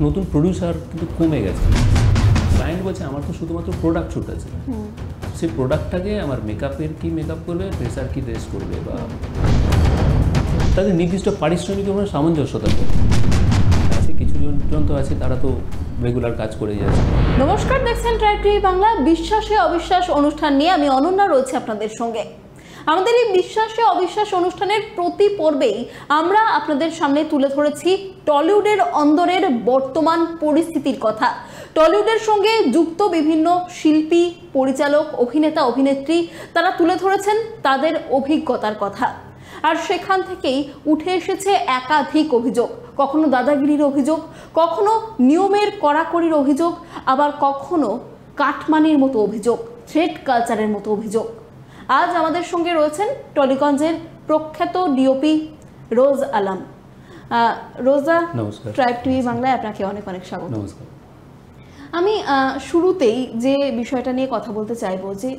নতুন প্রডিউসার কিন্তু কমে গেছে। ক্লায়েন্ট বলছে আমার তো শুধুমাত্র প্রোডাক্ট শ্যুট আছে, সেই প্রোডাক্টটাকে আমার মেকআপের কি মেকআপ করবে, ড্রেসার কি ড্রেস করবে, বা তাদের নির্দিষ্ট পারিশ্রমিক আমরা সামঞ্জস্যতা আছে। কিছু জন তো আছে তারা তো রেগুলার কাজ করে যাচ্ছে। নমস্কার, দেখছেন ট্রাইব টিভি বাংলা। বিশ্বাসে অবিশ্বাস অনুষ্ঠান নিয়ে আমি অনন্যা রয়েছে আপনাদের সঙ্গে। আমাদের এই বিশ্বাসে অবিশ্বাস অনুষ্ঠানের প্রতি পর্বেই আমরা আপনাদের সামনে তুলে ধরেছি টলিউডের অন্দরের বর্তমান পরিস্থিতির কথা। টলিউডের সঙ্গে যুক্ত বিভিন্ন শিল্পী, পরিচালক, অভিনেতা, অভিনেত্রী তারা তুলে ধরেছেন তাদের অভিজ্ঞতার কথা। আর সেখান থেকেই উঠে এসেছে একাধিক অভিযোগ, কখনো দাদাগিরির অভিযোগ, কখনো নিয়মের কড়াকড়ির অভিযোগ, আবার কখনো কাটমানির মতো অভিযোগ, থ্রেড কালচারের মতো অভিযোগ। আজ আমাদের সঙ্গে রয়েছেন টলিগঞ্জের প্রখ্যাত ডিওপি রোজ আলম। রোজা, নমস্কার। ট্রাইব টিভি বাংলায় আপনাকে অনেক অনেক স্বাগত। নমস্কার। আমি শুরুতেই যে বিষয়টা নিয়ে কথা বলতে চাইবো যে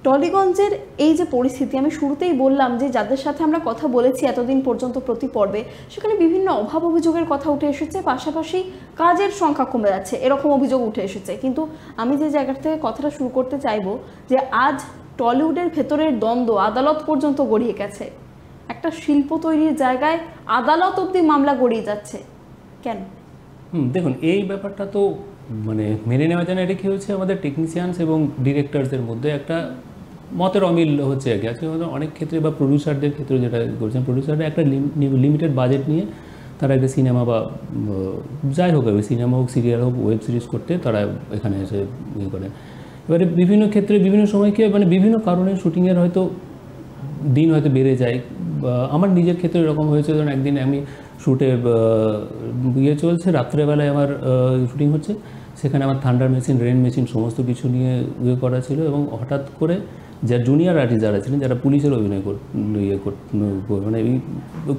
টলিগঞ্জের এই যে পরিস্থিতি, আমি শুরুতেই বললাম যে যাদের সাথে আমরা কথা বলেছি এতদিন পর্যন্ত প্রতি পর্বে, সেখানে বিভিন্ন অভাব অভিযোগের কথা উঠে এসেছে, পাশাপাশি কাজের সংখ্যা কমে যাচ্ছে এরকম অভিযোগ উঠে এসেছে। কিন্তু আমি যে জায়গা থেকে কথাটা শুরু করতে চাইবো যে আজ টলিউডের ভেতরের দ্বন্দ্ব আদালত পর্যন্ত গড়িয়ে গেছে। একটা শিল্প তৈরির জায়গায় আদালত অবধি মামলা গড়িয়ে যাচ্ছে কেন? দেখুন, এই ব্যাপারটা তো মানে মেনে নেওয়া যায় না। এটা কি হচ্ছে, আমাদের টেকনিশিয়ানস এবং ডিরেক্টরসদের মধ্যে একটা মতের অমিল হচ্ছে আর কি। আজকে আমাদের অনেক ক্ষেত্রে বা প্রডিউসারদের ক্ষেত্রে যেটা করছেন, প্রডিউসাররা একটা লিমিটেড বাজেট নিয়ে তারা একটা সিনেমা বা যাই হোক, সিনেমা হোক, সিরিয়াল হোক, ওয়েব সিরিজ করতে তারা এখানে এসে ইয়ে করেন। এবারে বিভিন্ন ক্ষেত্রে বিভিন্ন সময়কে মানে বিভিন্ন কারণে শুটিংয়ের হয়তো দিন হয়তো বেড়ে যায়। আমার নিজের ক্ষেত্রে এরকম হয়েছে, ধরুন একদিন আমি শ্যুটে ইয়ে চলছে, রাত্রেবেলায় আমার শুটিং হচ্ছে, সেখানে আমার থান্ডার মেশিন, রেন মেশিন সমস্ত কিছু নিয়ে ইয়ে করা ছিল, এবং হঠাৎ করে যারা জুনিয়র আর্টিস্ট যারা ছিলেন, যারা পুলিশের অভিনয় মানে এই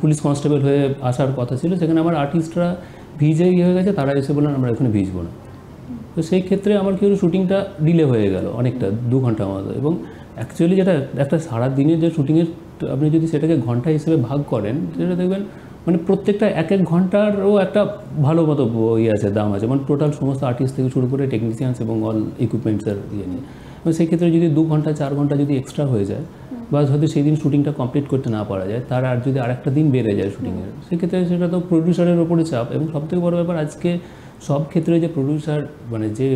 পুলিশ কনস্টেবল হয়ে আসার কথা ছিল, সেখানে আমার আর্টিস্টরা ভিজে ইয়ে হয়ে গেছে, তারা এসে বললেন আমরা এখানে ভিজবো না। তো সেই ক্ষেত্রে আমার কি হলো, শুটিংটা ডিলে হয়ে গেল অনেকটা, 2 ঘন্টা মতো। এবং অ্যাকচুয়ালি যেটা একটা সারা দিনের যে শুটিংয়ের, আপনি যদি সেটাকে ঘন্টা হিসেবে ভাগ করেন, সেটা দেখবেন মানে প্রত্যেকটা এক এক ঘন্টারও একটা ভালো মতো ইয়ে আছে, দাম আছে, মানে টোটাল সমস্ত আর্টিস্ট থেকে শুরু করে টেকনিশিয়ানস এবং অল ইকুইপমেন্টসের ইয়ে নিয়ে। এবং সেই ক্ষেত্রে যদি 2 ঘন্টা 4 ঘন্টা যদি এক্সট্রা হয়ে যায়, বা হয়তো সেই দিন শুটিংটা কমপ্লিট করতে না পারা যায়, তার আর যদি আরেকটা দিন বেড়ে যায় শুটিংয়ের, সেক্ষেত্রে সেটা তো প্রডিউসারের ওপরে চাপ। এবং সবথেকে বড় ব্যাপার, আজকে সব ক্ষেত্রে যে প্রডিউসার মানে যে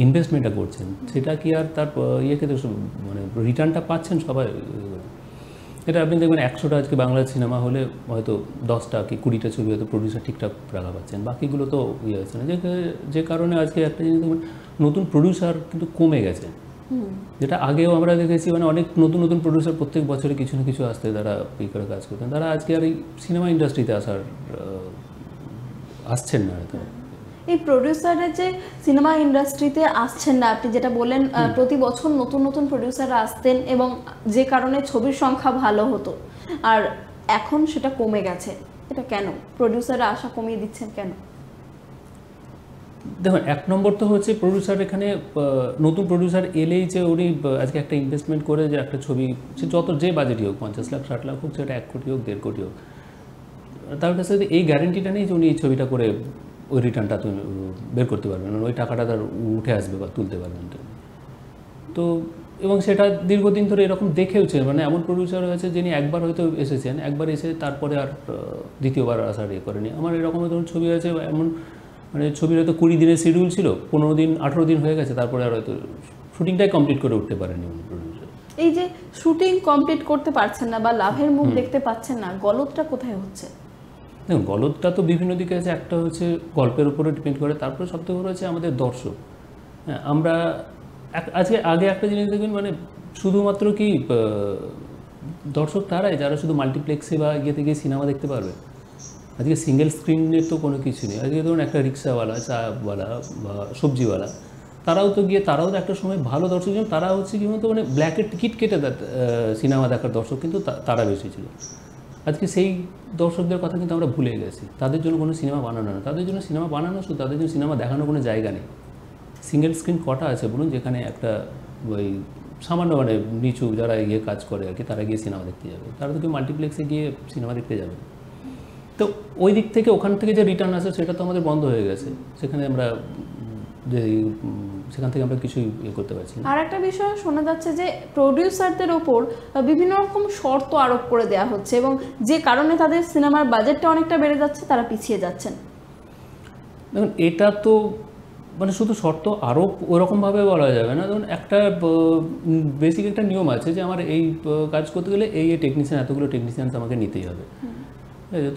ইনভেস্টমেন্টটা করছেন, সেটা কি আর তার ইয়েকে মানে রিটার্নটা পাচ্ছেন সবাই? এটা আপনি দেখবেন 100টা আজকে বাংলা সিনেমা হলে হয়তো 10টা কি 20টা ছবি হয়তো প্রডিউসার ঠিকঠাক রাখা পাচ্ছেন, বাকিগুলো তো ইয়ে হচ্ছে না। যে কারণে আজকে একটা জিনিস দেখবেন, নতুন প্রডিউসার কিন্তু কমে গেছে। যেটা আগেও আমরা দেখেছি, মানে অনেক নতুন নতুন প্রডিউসার প্রত্যেক বছরে কিছু না কিছু আসতে তারা ই করে কাজ করতেন, তারা আজকে আর এই সিনেমা ইন্ডাস্ট্রিতে আসছেন না হয়তো। এই প্রডিউসাররা যে সিনেমা ইন্ডাস্ট্রিতে আসছেন না, আপনি যেটা বললেন প্রতি বছর নতুন নতুন প্রডিউসাররা আসতেন এবং যে কারণে ছবির সংখ্যা ভালো হতো, আর এখন সেটা কমে গেছে, এটা কেন? প্রডিউসাররা আশা কমিয়ে দিচ্ছেন কেন? দেখুন, 1 নম্বর তো হচ্ছে প্রডিউসার, এখানে নতুন প্রডিউসার এলেই যে উনি আজকে একটা ইনভেস্টমেন্ট করে যে একটা ছবি, সে যত যে বাজেটই হোক, 50 লাখ 60 লাখ হোক, সেটা 1 কোটি হোক 1.5 কোটি হোক, তার কাছে এই গ্যারেন্টিটা নেই যে উনি এই ছবিটা করে ওই রিটার্নটা বের করতে পারবেন, ওই টাকাটা তার উঠে আসবে বা তুলতে পারবেন। তো এবং সেটা দীর্ঘদিন ধরে এরকম দেখেওছে, মানে এমন প্রডিউসার হয়েছে যিনি একবার হয়তো এসেছেন, একবার এসে তারপরে আর দ্বিতীয়বার আসার ইয়ে করেনি। আমার এরকম ধরুন ছবি আছে, এমন মানে ছবির হয়তো 20 দিনের শিডিউল ছিল, 15 দিন 18 দিন হয়ে গেছে, তারপরে আর হয়তো শুটিংটাই কমপ্লিট করে উঠতে পারেনি উনি প্রডিউসার। এই যে শুটিং কমপ্লিট করতে পারছেন না বা লাভের মুখ দেখতে পাচ্ছেন না, গলতটা কোথায় হচ্ছে? দেখুন, গলতটা তো বিভিন্ন দিকে আছে। একটা হচ্ছে গল্পের উপরে ডিপেন্ড করে, তারপরে সবথেকে বড় হচ্ছে আমাদের দর্শক। হ্যাঁ, আমরা আগে একটা জিনিস দেখবেন, মানে শুধুমাত্র কি দর্শক তারাই যারা শুধু মাল্টিপ্লেক্সে বা ইয়েতে গিয়ে সিনেমা দেখতে পারবে। আজকে সিঙ্গেল স্ক্রিনের তো কোনো কিছু নেই। আজকে ধরুন একটা রিক্সাওয়ালা, চাওয়ালা বা সবজিওয়ালা, তারাও তো একটা সময় ভালো দর্শক ছিলেন। তারা হচ্ছে কি মতো মানে ব্ল্যাকের টিকিট কেটে সিনেমা দেখার দর্শক কিন্তু তারা বেশি ছিল। আজকে সেই দর্শকদের কথা কিন্তু আমরা ভুলে গেছি। তাদের জন্য কোনো সিনেমা বানানো না, তাদের জন্য সিনেমা বানানো শুধু, তাদের জন্য সিনেমা দেখানোর কোনো জায়গা নেই। সিঙ্গেল স্ক্রিন কটা আছে বলুন, যেখানে একটা ওই সামান্য মানে নিচু যারা গিয়ে কাজ করে আর কি, তারা গিয়ে সিনেমা দেখতে যাবে। তারা তো কেউ মাল্টিপ্লেক্সে গিয়ে সিনেমা দেখতে যাবে। তো তো ওই দিক থেকে ওখান থেকে যে রিটার্ন আসে সেটা তো আমাদের বন্ধ হয়ে গেছে, সেখানে আমরা যে সেখান থেকে আমরা কিছুই করতে পারছি না। আর একটা বিষয় শোনা যাচ্ছে যে প্রডিউসারদের ওপর বিভিন্ন রকম শর্ত আরোপ করে দেওয়া হচ্ছে এবং যে কারণে তাদের সিনেমার বাজেটটা অনেকটা বেড়ে যাচ্ছে, তারা পিছিয়ে যাচ্ছেন। দেখুন এটা তো মানে শুধু শর্ত আরোপ ওরকমভাবে বলা যাবে না। ধরুন একটা বেসিক একটা নিয়ম আছে যে আমার এই কাজ করতে গেলে এই টেকনিশিয়ান, এতগুলো টেকনিশিয়ানস আমাকে নিতেই হবে।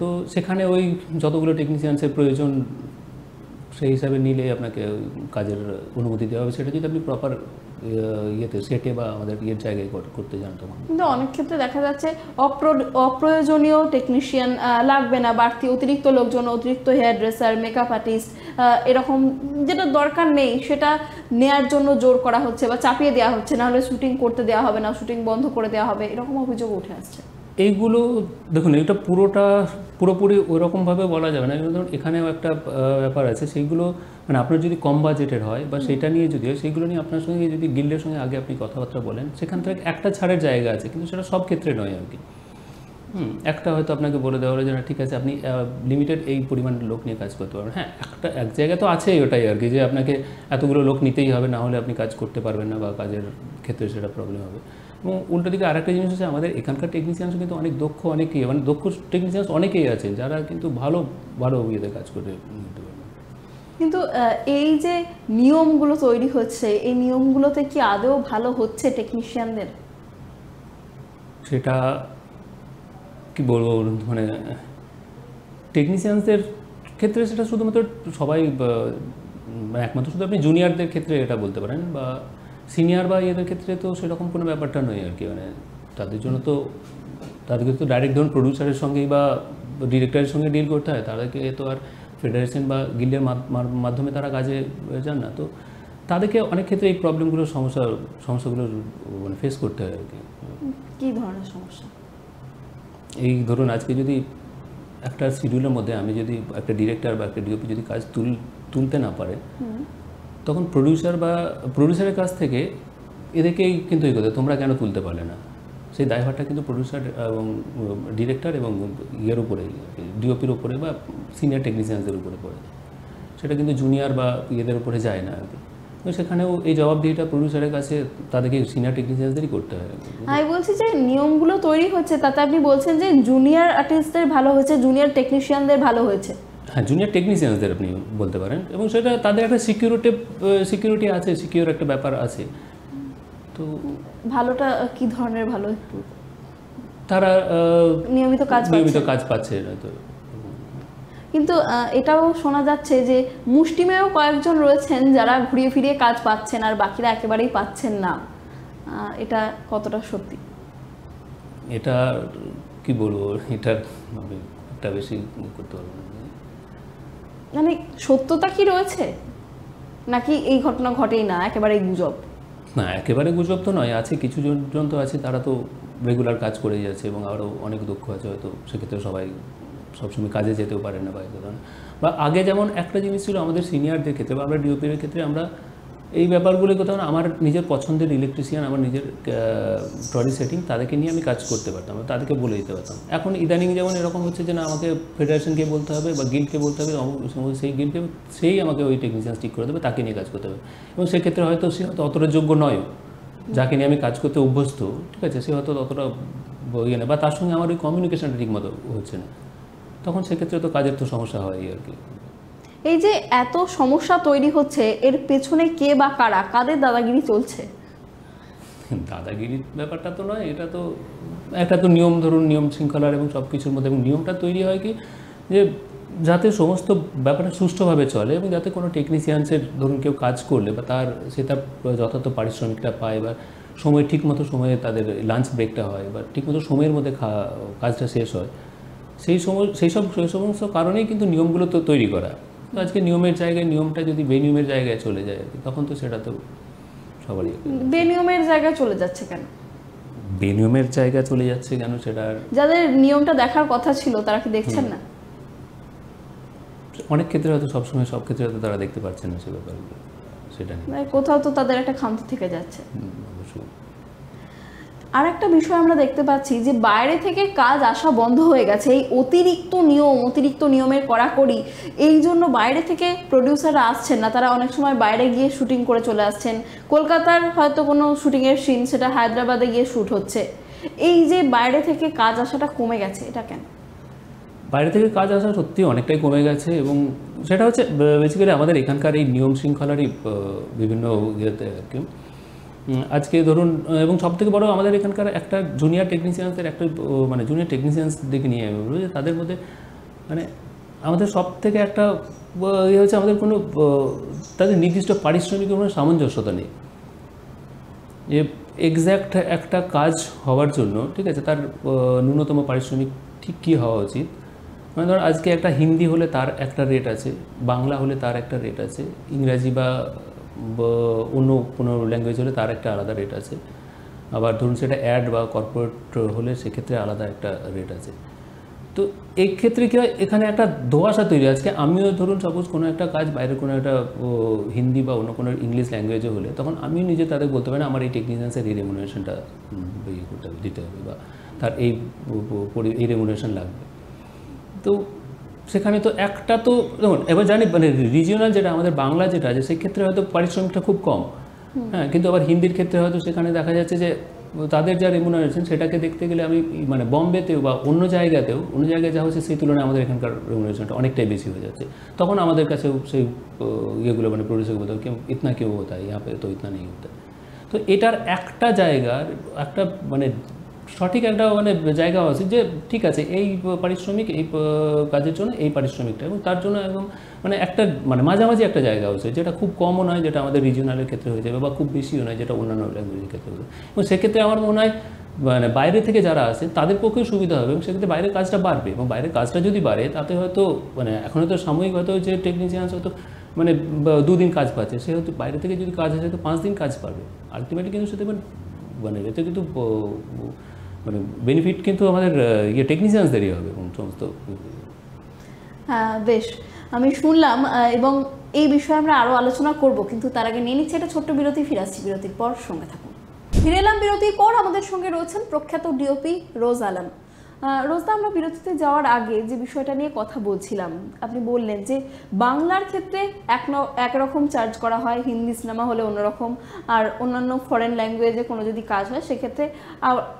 তো সেখানে ওই যতগুলো টেকনিশিয়ানসের প্রয়োজন সেই হিসাবে নিলে আপনাকে কাজের অনুমতি দেওয়া হবে। সেটা যদি আপনি প্রপার ইয়েতে সেটে বা আমাদের ইয়ের জায়গায় করতে যান তখন। কিন্তু অনেক ক্ষেত্রে দেখা যাচ্ছে অপ্রয়োজনীয় টেকনিশিয়ান লাগবে না, বাড়তি অতিরিক্ত লোকজন, অতিরিক্ত হেয়ার ড্রেসার, মেকআপ আর্টিস্ট, এরকম যেটা দরকার নেই সেটা নেয়ার জন্য জোর করা হচ্ছে বা চাপিয়ে দেওয়া হচ্ছে, নাহলে শুটিং করতে দেওয়া হবে না, শুটিং বন্ধ করে দেওয়া হবে, এরকম অভিযোগ উঠে আসছে। এইগুলো দেখুন এটা পুরোপুরি ওরকমভাবে বলা যাবে না। ধরুন এখানেও একটা ব্যাপার আছে, সেইগুলো মানে আপনার যদি কম বাজেটের হয় বা সেটা নিয়ে যদি হয়, সেইগুলো নিয়ে আপনার সঙ্গে যদি গিল্ডের সঙ্গে আগে আপনি কথাবার্তা বলেন, সেখান থেকে একটা ছাড়ের জায়গা আছে, কিন্তু সেটা সব ক্ষেত্রে নয় আর কি। একটা হয়তো আপনাকে বলে দেওয়া হলো যে না ঠিক আছে আপনি লিমিটেড এই পরিমাণের লোক নিয়ে কাজ করতে পারবেন। হ্যাঁ, এক জায়গায় তো আছেই ওটাই আর কি, যে আপনাকে এতগুলো লোক নিতেই হবে, না হলে আপনি কাজ করতে পারবেন না বা কাজের ক্ষেত্রে সেটা প্রবলেম হবে। এবং উল্টো দিকে আরেকটা জিনিস হচ্ছে আমাদের এখানকার টেকনিশিয়ানস কিন্তু অনেক দক্ষ, অনেকেই মানে দক্ষ টেকনিশিয়ানস অনেকেই আছেন যারা কিন্তু ভালো ইয়েতে কাজ করে নিতে পারবেন। কিন্তু এই যে নিয়মগুলো তৈরি হচ্ছে, এই নিয়মগুলোতে কি আদৌ ভালো হচ্ছে টেকনিশিয়ানদের? সেটা কি বলবো, মানে টেকনিশিয়ানসদের ক্ষেত্রে সেটা শুধুমাত্র সবাই একমাত্র শুধু আপনি জুনিয়রদের ক্ষেত্রে এটা বলতে পারেন, বা সিনিয়র বা এদের ক্ষেত্রে তো সেরকম কোনো ব্যাপারটা নয় আর কি। মানে তাদেরকে তো ডাইরেক্ট ধরুন প্রডিউসারের সঙ্গেই বা ডিরেক্টরের সঙ্গে ডিল করতে হয়, তাদেরকে তো আর ফেডারেশন বা গিল্ডের মাধ্যমে তারা কাজে যান না। তো তাদেরকে অনেক ক্ষেত্রে এই সমস্যাগুলো মানে ফেস করতে হয় আর কি। কী ধরনের সমস্যা? এই ধরুন আজকে যদি একটা শিডিউলের মধ্যে আমি যদি একটা ডিরেক্টর বা একটা ডিওপি যদি কাজ তুলতে না পারে, তখন প্রডিউসারের কাছ থেকে এদেরকেই কিন্তু এই কথা, তোমরা কেন তুলতে পারলে না, সেই দায়ভারটা কিন্তু প্রডিউসার এবং ডিরেক্টর এবং ইয়ের উপরে, ডিওপির উপরে বা সিনিয়র টেকনিশিয়ানসদের উপরে পড়ে। সেটা কিন্তু জুনিয়র বা ইয়েদের উপরে যায় না আর কি। তো সেখানেও এই জবাবদিহিটা প্রডিউসারের কাছে তাদেরকে সিনিয়র টেকনিশিয়ানসদেরই করতে হয়। আমি বলছি যে নিয়মগুলো তৈরি হচ্ছে, তাতে আপনি বলছেন যে জুনিয়র আর্টিস্টদের ভালো হয়েছে, জুনিয়র টেকনিশিয়ানদের ভালো হয়েছে। হ্যাঁ, জুনিয়র টেকনিশিয়ানসদের আপনি বলতে পারেন, এবং সেটা তাদের একটা সিকিউরিটি আছে, সিকিউর একটা ব্যাপার আছে। তো ভালোটা কি ধরনের ভালো? একটু তারা নিয়মিত কাজ পাচ্ছে না তো। কিন্তু এটাও শোনা যাচ্ছে যে মুষ্টিমেয় কয়েকজন রয়েছেন যারা ঘুরিয়ে ফিরিয়ে কাজ পাচ্ছেন আর বাকিরা একেবারেই পাচ্ছেন না। এটা কতটা সত্যি? এটা কি বলবো, এটা একটা বেশি করতে পারবো না। মানে সত্যতা কি রয়েছে, নাকি এই ঘটনা ঘটেই না, একেবারেই গুজব? না, একেবারে গুজব তো নয়, আছে কিছু জন তো আছে তারা তো রেগুলার কাজ করেই যাচ্ছে এবং আরও অনেক দক্ষ আছে, হয়তো সেক্ষেত্রে সবাই সবসময় কাজে যেতেও পারে না বা আগে যেমন একটা জিনিস ছিল আমাদের সিনিয়রদের ক্ষেত্রে বা আমরা ডিওপির ক্ষেত্রে আমরা এই ব্যাপারগুলো কোথাও আমার নিজের পছন্দের ইলেকট্রিশিয়ান, আমার নিজের ট্রলি সেটিং, তাদেরকে নিয়ে আমি কাজ করতে পারতাম, তাদেরকে বলে দিতে পারতাম। এখন ইদানিং যেমন এরকম হচ্ছে যে না, আমাকে ফেডারেশনকে বলতে হবে বা গিল্ডকে বলতে হবে, সেই আমাকে ওই টেকনিশিয়ান ঠিক করে দেবে, তাকে নিয়ে কাজ করতে হবে। এবং সেক্ষেত্রে হয়তো সে হয়তো অতটা যোগ্য নয়, যাকে নিয়ে আমি কাজ করতে অভ্যস্ত, ঠিক আছে, সে হয়তো অতটা ইয়ে না, বা তার সঙ্গে আমার ওই কমিউনিকেশনটা ঠিক মতো হচ্ছে না, তখন সেক্ষেত্রে তো কাজের তো সমস্যা হয় আর কি। এই যে এত সমস্যা তৈরি হচ্ছে, এর পেছনে কে বা কাদের দাদাগিরি চলছে? দাদাগিরির ব্যাপারটা তো নয়, এটা তো নিয়ম, ধরুন নিয়ম শৃঙ্খলার এবং সব কিছুর মধ্যে, এবং নিয়মটা তৈরি হয় কি যে যাতে সমস্ত ব্যাপারটা সুষ্ঠুভাবে চলে এবং যাতে কোনো টেকনিশিয়ানসের ধরুন কেউ কাজ করলে বা তার যথার্থ পারিশ্রমিকটা পায়, বা ঠিকমতো সময়ে তাদের লাঞ্চ ব্রেকটা হয়, বা ঠিকমতো সময়ের মধ্যে কাজটা শেষ হয়, সেই সমস্ত কারণেই কিন্তু নিয়মগুলো তো তৈরি করা। তো আজকে নিয়মের জায়গায় নিয়মটা যদি বেনিয়মের জায়গায় চলে যায় আর কি, তখন তো সেটা তো সবারই। বেনিয়মের জায়গায় চলে যাচ্ছে কেন? বেনিয়মের জায়গায় চলে যাচ্ছে কেন সেটা, যাদের নিয়মটা দেখার কথা ছিল তারা কি দেখছেন না? অনেক ক্ষেত্রে হয়তো সবসময় সব ক্ষেত্রে হয়তো তারা দেখতে পাচ্ছেন না সে ব্যাপারগুলো, সেটা নিয়ে কোথাও তো তাদের একটা খামতি থেকে যাচ্ছে। অবশ্যই। আর একটা বিষয় আমরা দেখতে পাচ্ছি যে বাইরে থেকে কাজ আসা বন্ধ হয়ে গেছে, এই অতিরিক্ত নিয়মের কড়াকড়ি, এই জন্য বাইরে থেকে প্রডিউসাররা আসছেন না, তারা অনেক সময় বাইরে গিয়ে শুটিং করে চলে আসছেন। কলকাতার হয়তো কোনো শুটিংয়ের সিন সেটা হায়দ্রাবাদে গিয়ে শ্যুট হচ্ছে। এই যে বাইরে থেকে কাজ আসাটা কমে গেছে, এটা কেন? বাইরে থেকে কাজ আসা সত্যি অনেকটাই কমে গেছে, এবং সেটা হচ্ছে বেসিক্যালি আমাদের এখানকার এই নিয়ম শৃঙ্খলারই বিভিন্ন ইয়েতে আর কি। আজকে ধরুন, এবং সবথেকে বড় আমাদের এখানকার একটা জুনিয়র টেকনিশিয়ানসদের একটা মানে জুনিয়র টেকনিশিয়ানস দিকে নিয়ে আমি বলবো যে তাদের মধ্যে মানে আমাদের সব থেকে একটা ইয়ে হচ্ছে আমাদের কোনো তাদের নির্দিষ্ট পারিশ্রমিকের কোনো সামঞ্জস্যতা নেই। যে এক্স্যাক্ট একটা কাজ হওয়ার জন্য ঠিক আছে তার ন্যূনতম পারিশ্রমিক ঠিক কী হওয়া উচিত, মানে ধর আজকে একটা হিন্দি হলে তার একটা রেট আছে, বাংলা হলে তার একটা রেট আছে, ইংরাজি বা অন্য কোনো ল্যাঙ্গুয়েজ হলে তার একটা আলাদা রেট আছে, আবার ধরুন সেটা অ্যাড বা কর্পোরেট হলে সেক্ষেত্রে আলাদা একটা রেট আছে। তো এই ক্ষেত্রে কী হয়, এখানে একটা ধোঁয়াশা তৈরি। আজকে আমিও ধরুন সাপোজ কোনো একটা কাজ বাইরে কোনো একটা হিন্দি বা অন্য কোনো ইংলিশ ল্যাঙ্গুয়েজে হলে তখন আমিও নিজে তাদের বলতে পারি না আমার এই টেকনিশিয়ানসের এই রেমুনারেশনটা ইয়ে করতে হবে, দিতে হবে, বা তার এই রেমুনারেশন লাগবে। তো সেখানে তো একটা তো দেখুন, এবার জানি মানে রিজিওনাল যেটা আমাদের বাংলা যেটা আছে সেক্ষেত্রে হয়তো পারিশ্রমিকটা খুব কম, হ্যাঁ, কিন্তু আবার হিন্দির ক্ষেত্রে হয়তো সেখানে দেখা যাচ্ছে যে তাদের যা রেমুনারেশন সেটাকে দেখতে গেলে আমি মানে বম্বেতেও বা অন্য জায়গায় যা হচ্ছে সেই তুলনায় আমাদের এখানকার রেমুনারেশনটা অনেকটাই বেশি হয়ে যাচ্ছে। তখন আমাদের কাছেও সেই ইয়েগুলো মানে প্রডিউসার বলতে কেউ ইতনা কেউ হতা হয়, ইহা পে তো ইতনা নেই হতা। তো এটার একটা জায়গার একটা মানে সঠিক একটা মানে জায়গা আছে যে ঠিক আছে এই পারিশ্রমিক এই কাজের জন্য এই পারিশ্রমিকটা, এবং তার জন্য একদম মানে একটা মানে মাঝামাঝি একটা জায়গা আছে যেটা খুব কমও নয়, যেটা আমাদের রিজিওনালের ক্ষেত্রে হয়ে যাবে, বা খুব বেশিও নয় যেটা অন্যান্য ল্যাঙ্গুয়েজের ক্ষেত্রে হবে। এবং সেক্ষেত্রে আমার মনে হয় মানে বাইরে থেকে যারা আসে তাদের পক্ষেও সুবিধা হবে, এবং সেক্ষেত্রে বাইরের কাজটা বাড়বে, এবং বাইরের কাজটা যদি বাড়ে তাতে হয়তো মানে এখন হয়তো সাময়িক হয়তো যে টেকনিশিয়ানস হয়তো মানে 2 দিন কাজ পাচ্ছে, সে হয়তো বাইরে থেকে যদি কাজ আসে তো 5 দিন কাজ পাবে। আলটিমেটলি কিন্তু সেটা মানে এতে কিন্তু মানে বেনিফিট কিন্তু আমাদের টেকনিশিয়ানসদেরই হবে এবং সমস্ত। হ্যাঁ, বেশ, আমি শুনলাম এবং এই বিষয়ে আমরা আরও আলোচনা করব, কিন্তু তার আগে নিয়ে নিচ্ছি একটা ছোট্ট বিরতি। ফিরে আসছি বিরতির পর, সঙ্গে থাকুন। ফিরে এলাম বিরতির পর। আমাদের সঙ্গে রয়েছেন প্রখ্যাত ডিওপি রোজ আলম। রোজদা, আমরা বিরতিতে যাওয়ার আগে যে বিষয়টা নিয়ে কথা বলছিলাম, আপনি বললেন যে বাংলার ক্ষেত্রে একরকম চার্জ করা হয়, হিন্দি সিনেমা হলে অন্যরকম, আর অন্যান্য ফরেন ল্যাঙ্গুয়েজে কোনো যদি কাজ হয় সেক্ষেত্রে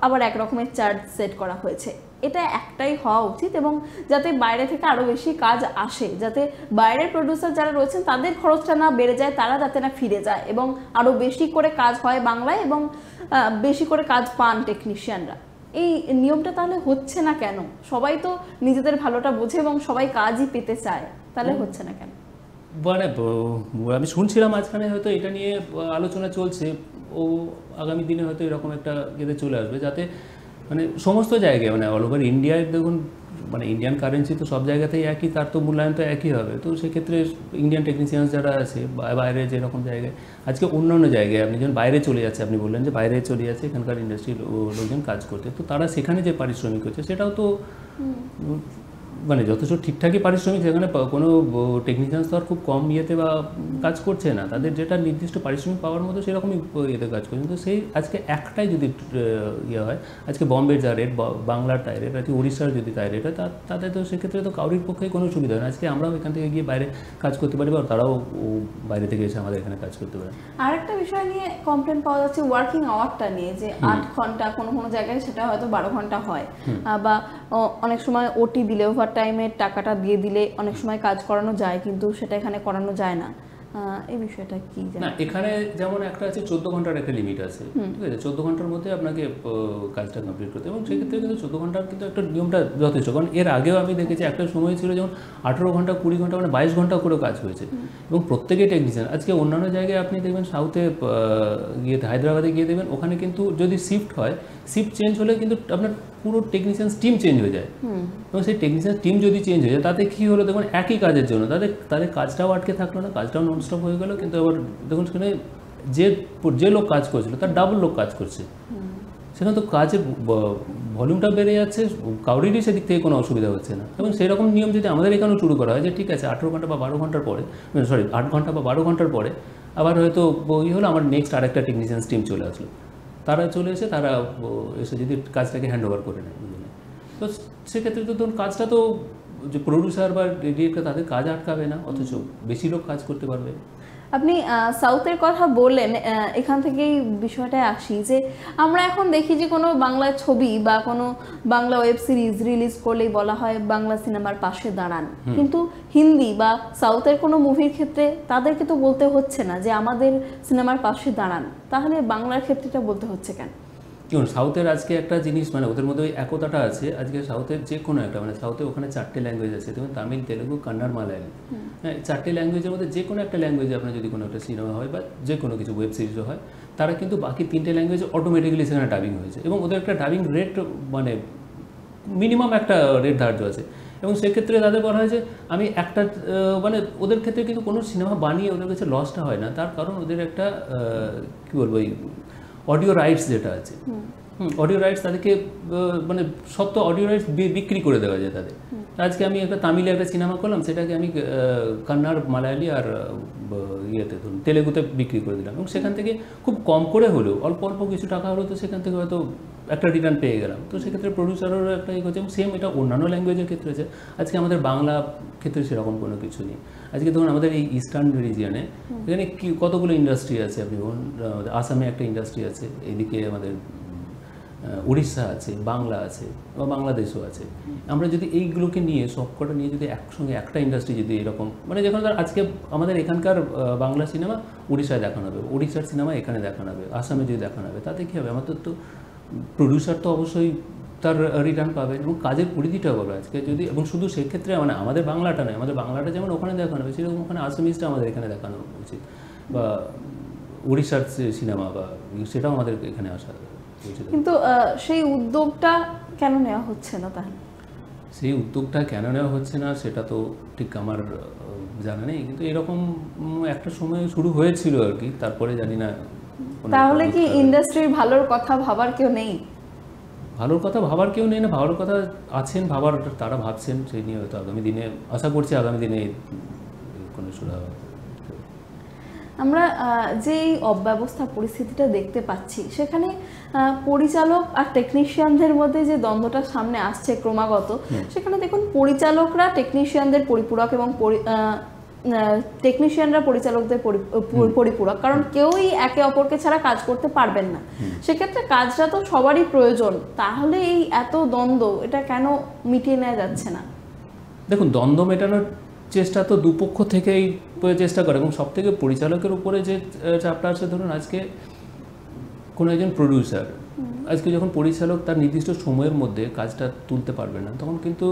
আবার এক রকমের চার্জ সেট করা হয়েছে। এটা একটাই হওয়া উচিত, এবং যাতে বাইরে থেকে আরও বেশি কাজ আসে, যাতে বাইরের প্রডিউসার যারা রয়েছেন তাদের খরচটা না বেড়ে যায়, তারা যাতে না ফিরে যায়, এবং আরও বেশি করে কাজ হয় বাংলায়, এবং বেশি করে কাজ পান টেকনিশিয়ানরা। এই নিয়মটা তাহলে হচ্ছে না কেন? সবাই তো নিজেদের ভালোটা বোঝে এবং সবাই কাজই পেতে চায়, তাহলে হচ্ছে না কেন? মানে আমি শুনছিলাম মাঝখানে হয়তো এটা নিয়ে আলোচনা চলছে, ও আগামী দিনে হয়তো এরকম একটা ইয়েতে চলে আসবে যাতে মানে সমস্ত জায়গায় মানে অল ওভার ইন্ডিয়ায় দেখুন মানে ইন্ডিয়ান কারেন্সি তো সব জায়গাতেই একই, তার তো মূল্যায়ন তো একই হবে। তো সেক্ষেত্রে ইন্ডিয়ান টেকনিশিয়ানস যারা আছে বাইরে যেরকম জায়গায় আজকে অন্যান্য জায়গায় আপনি যখন বাইরে চলে যাচ্ছে, আপনি বললেন যে বাইরে চলে যাচ্ছে এখানকার ইন্ডাস্ট্রির লোকজন কাজ করতে, তো তারা সেখানে যে পারিশ্রমিক হচ্ছে সেটাও তো মানে যথেষ্ট ঠিকঠাকই পারিশ্রমিক, সেখানে কোনো টেকনিশিয়ানস তো আর খুব কম ইয়েতে বা কাজ করছে না, তাদের যেটা নির্দিষ্ট পারিশ্রমিক পাওয়ার মতো সেরকমই ইয়েতে কাজ করছে। তো সেই আজকে একটাই যদি ইয়ে হয়, আজকে বম্বের যা রেট, বাংলার তাই রেট, আজকে উড়িষ্যার যদি তাই রেট হয়, তাদের তো সেক্ষেত্রে তো কাউরির পক্ষে কোনো সুবিধা হয় না। আজকে আমরাও এখান থেকে গিয়ে বাইরে কাজ করতে পারি, বা তারাও বাইরে থেকে এসে আমাদের এখানে কাজ করতে পারে। আর একটা বিষয় নিয়ে কমপ্লেন পাওয়া যাচ্ছে ওয়ার্কিং আওয়ারটা নিয়ে, যে 8 ঘন্টা, কোনো কোনো জায়গায় সেটা হয়তো 12 ঘন্টা হয়, বা অনেক সময় ওটি দিলে, ওভার টাইমের টাকাটা দিয়ে দিলে অনেক সময় কাজ করানো যায়, কিন্তু সেটা এখানে করানো যায় না। এই বিষয়টা কি? না, এখানে যেমন একটা আছে 14 ঘন্টার একটা লিমিট আছে, ঠিক আছে, 14 ঘন্টার মধ্যে আপনাকে কাজটা কমপ্লিট করতে, এবং সেক্ষেত্রে কিন্তু 14 ঘন্টার কিন্তু একটা নিয়মটা যথেষ্ট। কারণ এর আগেও আমি দেখেছি একটা সময় ছিল যেমন 18 ঘন্টা 20 ঘন্টা মানে 22 ঘন্টা করে কাজ হয়েছে, এবং প্রত্যেকেই টেকনিশিয়ান। আজকে অন্যান্য জায়গায় আপনি দেখবেন সাউথে গিয়ে হায়দ্রাবাদে গিয়ে দেখবেন ওখানে কিন্তু যদি শিফট হয়, শিফট চেঞ্জ হলে কিন্তু আপনার পুরো টেকনিশিয়ানস টিম চেঞ্জ হয়ে যায়, এবং সেই টেকনিশিয়ান টিম যদি চেঞ্জ হয়ে যায় তাতে কী হলো দেখুন, একই কাজের জন্য তাদের কাজটাও আটকে থাকলো না, কাজটাও ননস্টপ হয়ে গেলো, কিন্তু আবার দেখুন সেখানে যে লোক কাজ করছিল তার ডাবল লোক কাজ করছে, সেখানে তো কাজের ভলিউমটা বেড়ে যাচ্ছে, কাউরিরই সেদিক থেকে কোনো অসুবিধা হচ্ছে না। এবং সেই রকম নিয়ম যদি আমাদের এখানেও শুরু করা হয় যে ঠিক আছে 18 ঘন্টা বা 12 ঘন্টার পরে, 8 ঘন্টা বা 12 ঘন্টার পরে আবার হয়তো হলো আমার নেক্সট আরেকটা টেকনিশিয়ানস টিম চলে আসলো, তারা চলে এসে তারা এসে যদি কাজটাকে হ্যান্ড ওভার করে নেয় বুঝলেন। তো সেক্ষেত্রে তো ধরুন কাজটা তো যে প্রডিউসার বা ডিরেক্টর তাদের কাজ আটকাবে না, অথচ বেশি লোক কাজ করতে পারবে। আপনি সাউথের কথা বললেন, এখান থেকেই বিষয়টায় আসি যে আমরা এখন দেখি যে কোনো বাংলা ছবি বা কোনো বাংলা ওয়েব সিরিজ রিলিজ করলেই বলা হয় বাংলা সিনেমার পাশে দাঁড়ান, কিন্তু হিন্দি বা সাউথের কোনো মুভির ক্ষেত্রে তাদেরকে তো বলতে হচ্ছে না যে আমাদের সিনেমার পাশে দাঁড়ান, তাহলে বাংলার ক্ষেত্রেটা বলতে হচ্ছে কেন? দেখুন সাউথের আজকে একটা জিনিস মানে ওদের মধ্যে ওই একতাটা আছে। আজকে সাউথের যে কোনো একটা মানে সাউথে ওখানে 4টে ল্যাঙ্গুয়েজ আছে, যেমন তামিল, তেলেগু, কন্নড়, মালায়ালি। হ্যাঁ, 4টে ল্যাঙ্গুয়েজের মধ্যে যে কোনো একটা ল্যাঙ্গুয়েজে আপনার যদি কোনো একটা সিনেমা হয় বা যে কোনো কিছু ওয়েব সিরিজও হয়, তারা কিন্তু বাকি 3টে ল্যাঙ্গুয়েজে অটোমেটিক্যালি সেখানে ডাবিং হয়েছে এবং ওদের একটা ডাবিং রেট মানে মিনিমাম একটা রেট ধার্য আছে। এবং সেক্ষেত্রে তাদের বলা হয় যে আমি একটা মানে ওদের ক্ষেত্রে কিন্তু কোনো সিনেমা বানিয়ে ওদের কাছে লসটা হয় না, তার কারণ ওদের একটা কী বলবো এই অডিও রাইটস যেটা আছে, অডিও রাইটস তাদেরকে মানে সব তো অডিও রাইটস বিক্রি করে দেওয়া যায় তাদের। আজকে আমি একটা তামিলে একটা সিনেমা করলাম, সেটাকে আমি কন্নড়, মালায়ালি আর ইয়েতে ধরুন তেলেগুতে বিক্রি করে দিলাম এবং সেখান থেকে খুব কম করে হলেও অল্প অল্প কিছু টাকা হলো, তো সেখান থেকে হয়তো একটা রিটার্ন পেয়ে গেলাম। তো সেক্ষেত্রে প্রডিউসারেরও একটা ইয়ে করছে এবং সেম এটা অন্যান্য ল্যাঙ্গুয়েজের ক্ষেত্রে আছে। আজকে আমাদের বাংলা ক্ষেত্রে সেরকম কোনো কিছু নেই। আজকে ধরুন আমাদের এই ইস্টার্ন রিজিয়নে এখানে কতগুলো ইন্ডাস্ট্রি আছে, আপনি বলুন আসামে একটা ইন্ডাস্ট্রি আছে, এইদিকে আমাদের উড়িষ্যা আছে, বাংলা আছে বা বাংলাদেশও আছে। আমরা যদি এইগুলোকে নিয়ে সবকটা নিয়ে যদি একসঙ্গে একটা ইন্ডাস্ট্রি যদি এরকম মানে যেখানে আজকে আমাদের এখানকার বাংলা সিনেমা উড়িষ্যায় দেখানো হবে, উড়িষ্যার সিনেমা এখানে দেখানো হবে, আসামে যদি দেখানো হবে, তাতে কী হবে, আমাদের তো প্রডিউসার তো অবশ্যই তার রিটার্ন পাবেন এবং কাজের পরিধিটাও পাবে আজকে যদি। এবং শুধু সেক্ষেত্রে মানে আমাদের বাংলাটা নয়, আমাদের বাংলাটা যেমন ওখানে দেখানো হবে সেরকম ওখানে আসামিজটা আমাদের এখানে দেখানো উচিত, বা উড়িষ্যার সিনেমা বা সেটাও আমাদের এখানে আসা উচিত। কিন্তু সেই উদ্যোগটা কেন নেওয়া হচ্ছে না? তাহলে সেই উদ্যোগটা কেন নেওয়া হচ্ছে না সেটা তো ঠিক আমার জানা নেই, কিন্তু এরকম একটা সময় শুরু হয়েছিল আর কি, তারপরে জানি না। তাহলে কি ইন্ডাস্ট্রির ভালোর কথা ভাবার কেউ নেই? ভালোর কথা ভাবার কেউ নেই না, ভালোর কথা আছেন, ভাবার তারা ভাবছেন, সেই নিয়ে হয়তো আগামী দিনে আশা করছি আগামী দিনে কোনো সুরা। আমরা যে এই অব্যবস্থা পরিস্থিতিটা দেখতে পাচ্ছি, সেখানে পরিচালক আর টেকনিশিয়ানদের মধ্যে যে দ্বন্দ্বটা সামনে আসছে ক্রমাগত, সেখানে দেখুন পরিচালকরা টেকনিশিয়ানদের পরিপূরক এবং টেকনিশিয়ানরা পরিচালকদের পরিপূরক, কারণ কেউই একে অপরকে ছাড়া কাজ করতে পারবেন না। সেক্ষেত্রে কাজটা তো সবারই প্রয়োজন, তাহলে এই এত দ্বন্দ্ব এটা কেন মিটিয়ে নেওয়া যাচ্ছে না? দেখুন দ্বন্দ্ব মেটানোর চেষ্টা তো দুপক্ষ থেকেই চেষ্টা করে এবং সব থেকে পরিচালকের উপরে যে চাপটা আছে, ধরুন আজকে কোনো একজন প্রডিউসার আজকে যখন পরিচালক তার নির্দিষ্ট সময়ের মধ্যে কাজটা তুলতে পারবে না, তখন কিন্তু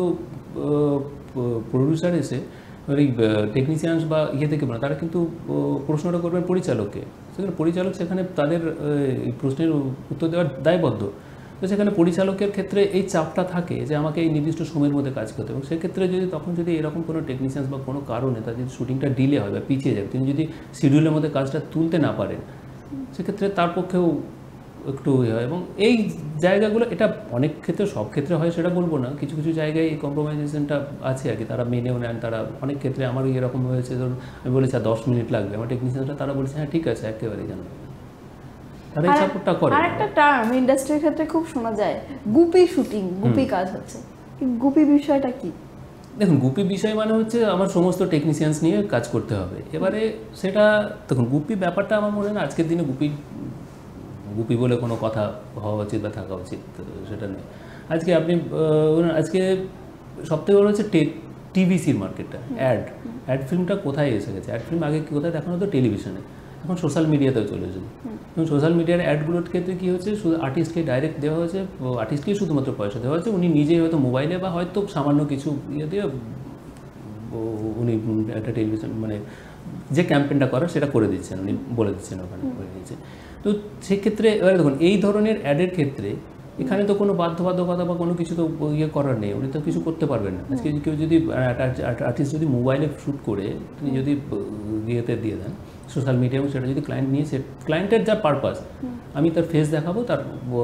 প্রডিউসার এসে ওই টেকনিশিয়ানস বা ইয়ে থেকে বলে তারা কিন্তু প্রশ্নটা করবেন পরিচালককে, সেখানে পরিচালক সেখানে তাদের প্রশ্নের উত্তর দেওয়ার দায়বদ্ধ। তো সেখানে পরিচালকের ক্ষেত্রে এই চাপটা থাকে যে আমাকে এই নির্দিষ্ট সময়ের মধ্যে কাজ করতে, এবং সেক্ষেত্রে যদি তখন যদি এরকম কোনো টেকনিশিয়ানস বা কোনো কারণে তার যদি শুটিংটা ডিলে হয় বা পিছিয়ে যায়, তিনি যদি শিডিউলের মধ্যে কাজটা তুলতে না পারেন, সেক্ষেত্রে তার পক্ষেও একটু হয়। এবং এই জায়গাগুলো এটা অনেক ক্ষেত্রে সব ক্ষেত্রে হয় সেটা বলবো না, কিছু কিছু জায়গায় এই কম্প্রোমাইজেশনটা আছে আর কি, তারা মেনেও নেন। তারা অনেক ক্ষেত্রে আমারও এরকম হয়েছে, ধরুন আমি বলেছি 10 মিনিট লাগবে, আমার টেকনিশিয়ানরা তারা বলেছে হ্যাঁ ঠিক আছে একেবারেই জানো, তারা এই সাপোর্টটা করে। আর একটা টার্ম ইন্ডাস্ট্রির ক্ষেত্রে খুব শোনা যায়, গুপি শুটিং, গুপি কাজ হচ্ছে। গুপি বিষয়টা কি? দেখুন গুপি বিষয় মানে হচ্ছে আমার সমস্ত টেকনিশিয়ানস নিয়ে কাজ করতে হবে। এবারে সেটা দেখুন গুপি ব্যাপারটা আমার মনে হয় না আজকের দিনে গুপি বলে কোনো কথা হওয়া উচিত বা থাকা উচিত, সেটা নেই। আজকে আপনি আজকে সবথেকে বড় হচ্ছে টিভিসির মার্কেটটা, অ্যাড ফিল্মটা কোথায় এসে গেছে। অ্যাড ফিল্ম আগে কোথায় দেখানো হতো? টেলিভিশনে, এখন সোশ্যাল মিডিয়াতেও চলে এসেছে। এবং সোশ্যাল মিডিয়ার অ্যাডগুলোর ক্ষেত্রে কী হচ্ছে, শুধু আর্টিস্টকে ডাইরেক্ট দেওয়া হয়েছে, আর্টিস্টকেই শুধুমাত্র পয়সা দেওয়া হয়েছে, উনি নিজেই হয়তো মোবাইলে বা হয়তো সামান্য কিছু ইয়ে দিয়ে উনি একটা টেলিভিশন মানে যে ক্যাম্পেইনটা করার সেটা করে দিচ্ছেন, উনি বলে দিচ্ছেন ওখানে করে দিয়েছে। তো সেক্ষেত্রে এবারে দেখুন এই ধরনের অ্যাডের ক্ষেত্রে এখানে তো কোনো বাধ্যবাধকতা বা কোনো কিছু তো ইয়ে করার নেই, উনি তো কিছু করতে পারবেন না। আজকে কেউ যদি আর্টিস্ট যদি মোবাইলে শ্যুট করে তিনি যদি ইয়েতে দিয়ে দেন সোশ্যাল মিডিয়া, এবং সেটা যদি ক্লায়েন্ট নিয়ে ক্লায়েন্টের যা পারপাস আমি তার ফেস দেখাবো, তার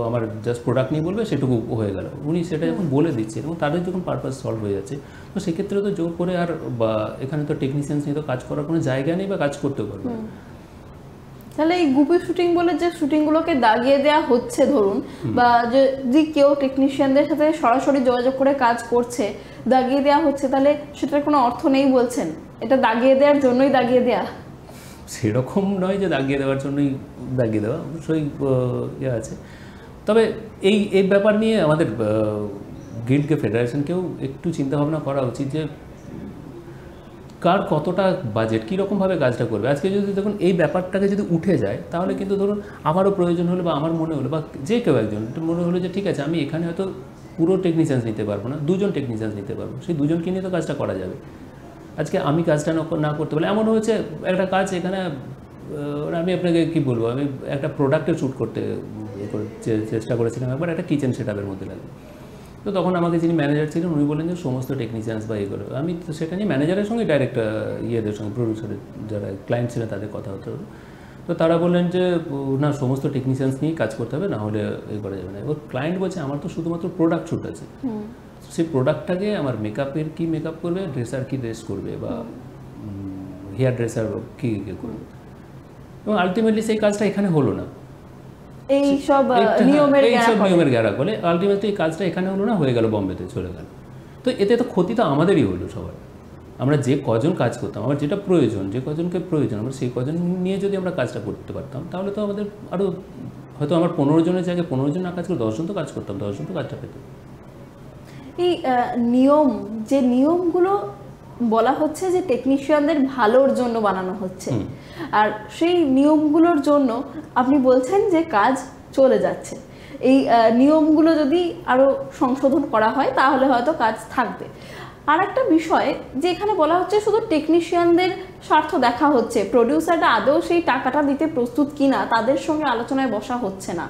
আমার জাস্ট প্রোডাক্ট নিয়ে বলবে, সেটুকু হয়ে গেল। উনি সেটা যখন বলে দিচ্ছেন এবং তাদের যখন পারপাস সলভ হয়ে যাচ্ছে, তো সেক্ষেত্রে তো জোর করে আর বা এখানে তো টেকনিশিয়ানস নিয়ে তো কাজ করার কোনো জায়গা নেই বা কাজ করতেও পারবে। তাহলে এই গুপি শুটিং বলে যে শুটিংগুলোকে দাগিয়ে দেওয়া হচ্ছে ধরুন, বা যদি কেউ টেকনিশিয়ানদের সাথে সরাসরি যোগাযোগ করে কাজ করছে, দাগিয়ে দেওয়া হচ্ছে, তাহলে সেটার কোনো অর্থ নেই বলছেন? এটা দাগিয়ে দেওয়ার জন্যই দাগিয়ে দেওয়া? সেরকম নয় যে দাগিয়ে দেওয়ার জন্যই দাগিয়ে দেওয়া, অবশ্যই ইয়ে আছে। তবে এই ব্যাপার নিয়ে আমাদের গিল্ডকে, ফেডারেশনকেও একটু চিন্তাভাবনা করা উচিত যে কার কতটা বাজেট, কীরকমভাবে কাজটা করবে। আজকে যদি দেখুন এই ব্যাপারটাকে যদি উঠে যায়, তাহলে কিন্তু ধরুন আমারও প্রয়োজন হলো বা আমার মনে হলো বা যে কেউ একজন মনে হলো যে ঠিক আছে আমি এখানে হয়তো পুরো টেকনিশিয়ানস নিতে পারবো না, 2জন টেকনিশিয়ানস নিতে পারবো, সেই 2জনকে নিয়ে তো কাজটা করা যাবে। আজকে আমি কাজটা না করতে পারলে এমন হয়েছে একটা কাজ এখানে, আমি আপনাকে কী বলবো, আমি একটা প্রোডাক্টের শ্যুট করতে চেষ্টা করেছিলাম একবার, একটা কিচেন সেটআপের মধ্যে লাগে। তো তখন আমাকে যিনি ম্যানেজার ছিলেন উনি বললেন যে সমস্ত টেকনিশিয়ানস বা এগুলো, আমি তো সেটা নিয়ে ম্যানেজারের সঙ্গে ডাইরেক্ট ইয়েদের সঙ্গে, প্রডিউসারের যারা ক্লায়েন্ট ছিলেন তাদের কথা হতে হবে। তো তারা বললেন যে না, সমস্ত টেকনিশিয়ানস নিয়েই কাজ করতে হবে, না হলে এ করা যাবে না। এবার ক্লায়েন্ট বলছে আমার তো শুধুমাত্র প্রোডাক্ট শ্যুট আছে, সেই প্রোডাক্টটাকে আমার মেকআপের কি মেকআপ করবে, ড্রেসার কি ড্রেস করবে, বা হেয়ার ড্রেসার কী করবে, এবং আলটিমেটলি সেই কাজটা এখানে হলো না। এইসব নিয়মের গ্যারা বলে আলটিমেটলি এই কাজটা এখানে হলো না, হয়ে গেল বম্বেতে চলে গেল। তো এতে তো ক্ষতি তো আমাদেরই হলো সবার। আমরা যে কজন কাজ করতাম, আমার যেটা প্রয়োজন, যে কজনকে প্রয়োজন, আমরা সেই কজন নিয়ে যদি আমরা কাজটা করতে পারতাম, তাহলে তো আমাদের আরও হয়তো আমার 15 জনের জায়গায় 15 জন না কাজ করে 10 জন তো কাজ করতাম, 10 জন তো কাজটা পেত। এই যে নিয়মগুলো বলা হচ্ছে যে টেকনিশিয়ানদের ভালোর জন্য বানানো হচ্ছে, আর সেই নিয়মগুলোর জন্য আপনি বলছেন যে কাজ চলে যাচ্ছে। এই নিয়মগুলো যদি আরও সংশোধন করা হয় তাহলে হয়তো কাজ থাকবে। আর একটা বিষয় যে এখানে বলা হচ্ছে শুধু টেকনিশিয়ানদের স্বার্থ দেখা হচ্ছে, প্রডিউসাররা আদৌ সেই টাকাটা দিতে প্রস্তুত কিনা তাদের সঙ্গে আলোচনায় বসা হচ্ছে না,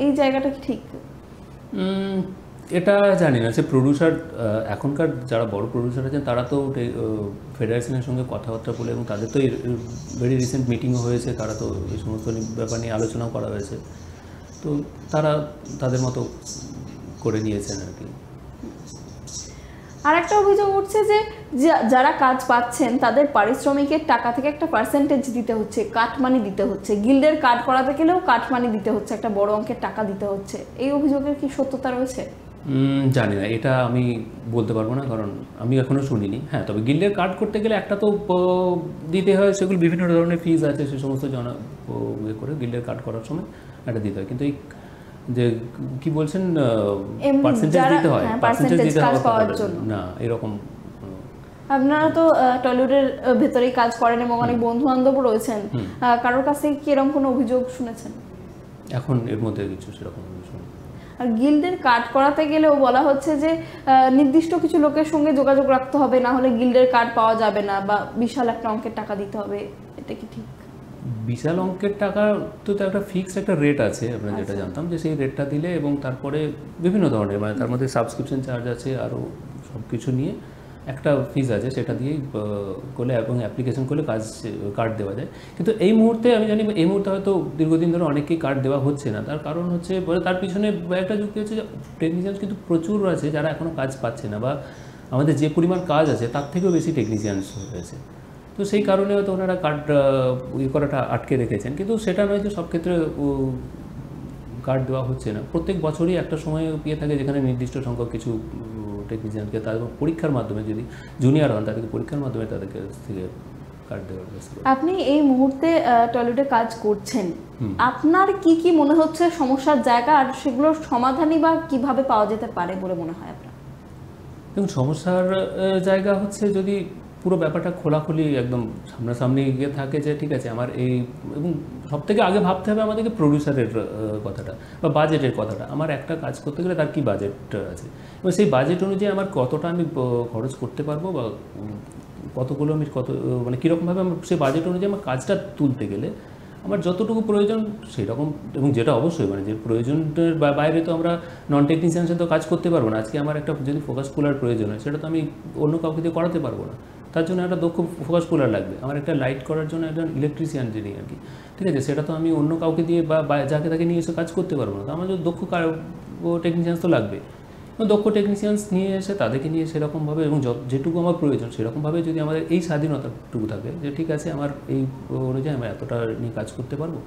এই জায়গাটা কি ঠিক? এটা জানি না, সে প্রডিউসার, এখনকার যারা বড় প্রডিউসার আছেন তারা তো ফেডারেশনের সঙ্গে কথাবার্তা বলে, এবং তাদের তো ভেরি রিসেন্ট মিটিংও হয়েছে, তারা তো এই সমস্ত ব্যাপার নিয়ে আলোচনাও করা হয়েছে, তো তারা তাদের মতো করে নিয়েছেন আর কি। আর একটা অভিযোগ উঠছে যে যারা কাজ পাচ্ছেন তাদের পারিশ্রমিকের টাকা থেকে একটা পার্সেন্টেজ দিতে হচ্ছে, কাটমানি দিতে হচ্ছে, গিল্ডের কার্ড করাতে গেলেও কাটমানি দিতে হচ্ছে, একটা বড় অঙ্কের টাকা দিতে হচ্ছে। এই অভিযোগের কি সত্যতা রয়েছে? জানি না, এটা আমি বলতে পারবো না, কারণ আমি এখনও শুনিনি। হ্যাঁ, তবে গিল্ডের কার্ড করতে গেলে একটা তো দিতে হয়, সেগুলো বিভিন্ন ধরনের ফিজ আছে, সে সমস্ত ইয়ে করে গিল্ডের কার্ড করার সময় একটা দিতে হয়। কিন্তু এই যে কি বলছেন পার্সেন্টেজ দিতে হয়, পার্সেন্টেজ দিতে হয় না, এরকম। আপনারা তো টলিউডের ভেতরেই কাজ করেন এবং অনেক বন্ধু বান্ধব রয়েছেন, কারোর কাছে কি এরকম কোনো অভিযোগ শুনেছেন? এখন এর মধ্যে কিছু সেরকম শুনি। আর গিল্ডের কার্ড করাতে গেলেও বলা হচ্ছে যে নির্দিষ্ট কিছু লোকের সঙ্গে যোগাযোগ রাখতে হবে, না হলে গিল্ডের কার্ড পাওয়া যাবে না, বা বিশাল একটা অঙ্কের টাকা দিতে হবে, এটা কি ঠিক? বিশাল অঙ্কের টাকা তো একটা ফিক্সড একটা রেট আছে, আমরা যেটা জানতাম যে সেই রেটটা দিলে, এবং তারপরে বিভিন্ন ধরনের, মানে তার মধ্যে সাবস্ক্রিপশন চার্জ আছে, আরও সব কিছু নিয়ে একটা ফিজ আছে, সেটা দিয়েই করলে এবং অ্যাপ্লিকেশন করলে কার্ড দেওয়া যায়। কিন্তু এই মুহূর্তে আমি জানি এই মুহূর্তে হয়তো দীর্ঘদিন ধরে অনেকেই কার্ড দেওয়া হচ্ছে না, তার কারণ হচ্ছে তার পিছনে একটা যুক্তি হচ্ছে যে টেকনিশিয়ানস কিন্তু প্রচুর আছে যারা এখনও কাজ পাচ্ছে না, বা আমাদের যে পরিমাণ কাজ আছে তার থেকেও বেশি টেকনিশিয়ানস হয়েছে। তো সেই কারণে হয়তো ওনারা কার্ড ইয়ে করাটা আটকে রেখেছেন, কিন্তু সেটা নয় যে সব ক্ষেত্রে কার্ড দেওয়া হচ্ছে না। প্রত্যেক বছরই একটা সময় ইয়ে থাকে যেখানে নির্দিষ্ট সংখ্যক কিছু টেকনিশিয়ানকে তাদের পরীক্ষার মাধ্যমে, যদি জুনিয়র হন তাদেরকে পরীক্ষার মাধ্যমে তাদেরকে থেকে কার্ড দেওয়ার ব্যবস্থা। আপনি এই মুহূর্তে টলিউডে কাজ করছেন, আপনার কি কি মনে হচ্ছে সমস্যার জায়গা, আর সেগুলোর সমাধানই বা কিভাবে পাওয়া যেতে পারে বলে মনে হয় আপনার? দেখুন, সমস্যার জায়গা হচ্ছে যদি পুরো ব্যাপারটা খোলাখুলি একদম সামনাসামনি গিয়ে থাকে যে ঠিক আছে আমার এই, এবং সব থেকে আগে ভাবতে হবে আমাদেরকে প্রডিউসারের কথাটা বা বাজেটের কথাটা। আমার একটা কাজ করতে গেলে তার কী বাজেট আছে, এবং সেই বাজেট অনুযায়ী আমার কতটা আমি খরচ করতে পারবো, বা কতগুলো আমি মানে কীরকমভাবে আমার সেই বাজেট অনুযায়ী আমার কাজটা তুলতে গেলে আমার যতটুকু প্রয়োজন সেই রকম, এবং যেটা অবশ্যই মানে যে প্রয়োজনের বাইরে তো আমরা নন টেকনিশিয়ানের সাথে কাজ করতে পারবো না। আজকে আমার একটা যদি ফোকাস কুলার প্রয়োজন হয়, সেটা তো আমি অন্য কাউকে দিয়ে করাতে পারবো না, তার জন্য একটা দক্ষ ফোকাস কুলার লাগবে। আমার একটা লাইট করার জন্য একজন ইলেকট্রিশিয়ান যিনি আর কি, ঠিক আছে, সেটা তো আমি অন্য কাউকে দিয়ে বা যাকে তাকে নিয়ে এসে কাজ করতে পারবো না, তো আমার দক্ষ টেকনিশিয়ান তো লাগবে। দক্ষ টেকনিশিয়ানস নিয়ে এসে তাদেরকে নিয়ে সেরকমভাবে এবং যেটুকু আমার প্রয়োজন সেরকমভাবে যদি আমাদের এই স্বাধীনতাটুকু থাকে যে ঠিক আছে আমার এই অনুযায়ী আমি এতটা নিয়ে কাজ করতে পারবো,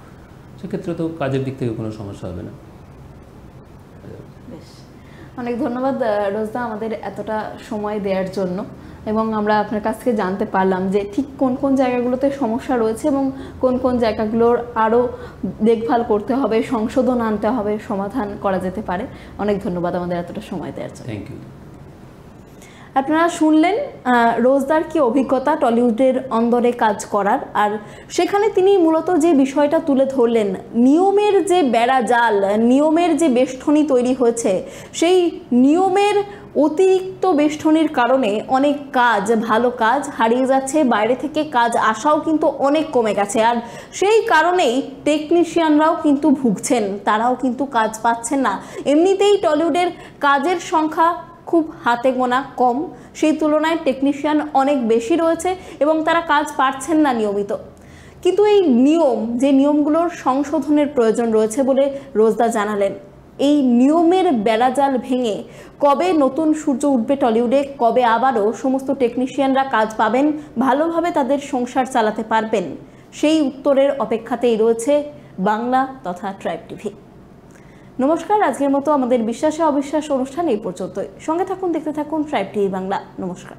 সেক্ষেত্রে তো কাজের দিক থেকে কোনো সমস্যা হবে না। বেশ, অনেক ধন্যবাদ রোজদা আমাদের এতটা সময় দেওয়ার জন্য, এবং আমরা আপনার কাছ থেকে জানতে পারলাম যে ঠিক কোন কোন জায়গাগুলোতে সমস্যা রয়েছে এবং কোন কোন জায়গাগুলোর আরও দেখভাল করতে হবে, সংশোধন আনতে হবে, সমাধান করা যেতে পারে। অনেক ধন্যবাদ আমাদের এতটা সময় দেওয়ার জন্য। Thank you. আপনারা শুনলেন রোজদার কি অভিজ্ঞতা টলিউডের অন্দরে কাজ করার, আর সেখানে তিনি মূলত যে বিষয়টা তুলে ধরলেন, নিয়মের যে বেড়াজাল, নিয়মের যে বেষ্টনী তৈরি হয়েছে, সেই নিয়মের অতিরিক্ত বেষ্টনীর কারণে অনেক কাজ, ভালো কাজ হারিয়ে যাচ্ছে, বাইরে থেকে কাজ আসাও কিন্তু অনেক কমে গেছে, আর সেই কারণেই টেকনিশিয়ানরাও কিন্তু ভুগছেন, তারাও কিন্তু কাজ পাচ্ছেন না। এমনিতেই টলিউডের কাজের সংখ্যা খুব হাতে গোনা, কম, সেই তুলনায় টেকনিশিয়ান অনেক বেশি রয়েছে এবং তারা কাজ পাচ্ছেন না নিয়মিত। কিন্তু এই নিয়ম, যে নিয়মগুলোর সংশোধনের প্রয়োজন রয়েছে বলে রোজদা জানালেন, এই নিয়মের বেড়াজাল ভেঙে কবে নতুন সূর্য উঠবে টলিউডে, কবে আবারও সমস্ত টেকনিশিয়ানরা কাজ পাবেন, ভালোভাবে তাদের সংসার চালাতে পারবেন, সেই উত্তরের অপেক্ষাতেই রয়েছে বাংলা তথা ট্রাইব টিভি। নমস্কার, আজকের মতো আমাদের বিশ্বাসে অবিশ্বাস অনুষ্ঠান এই পর্যন্তই। সঙ্গে থাকুন, দেখতে থাকুন ট্রাইব টিভি বাংলা। নমস্কার।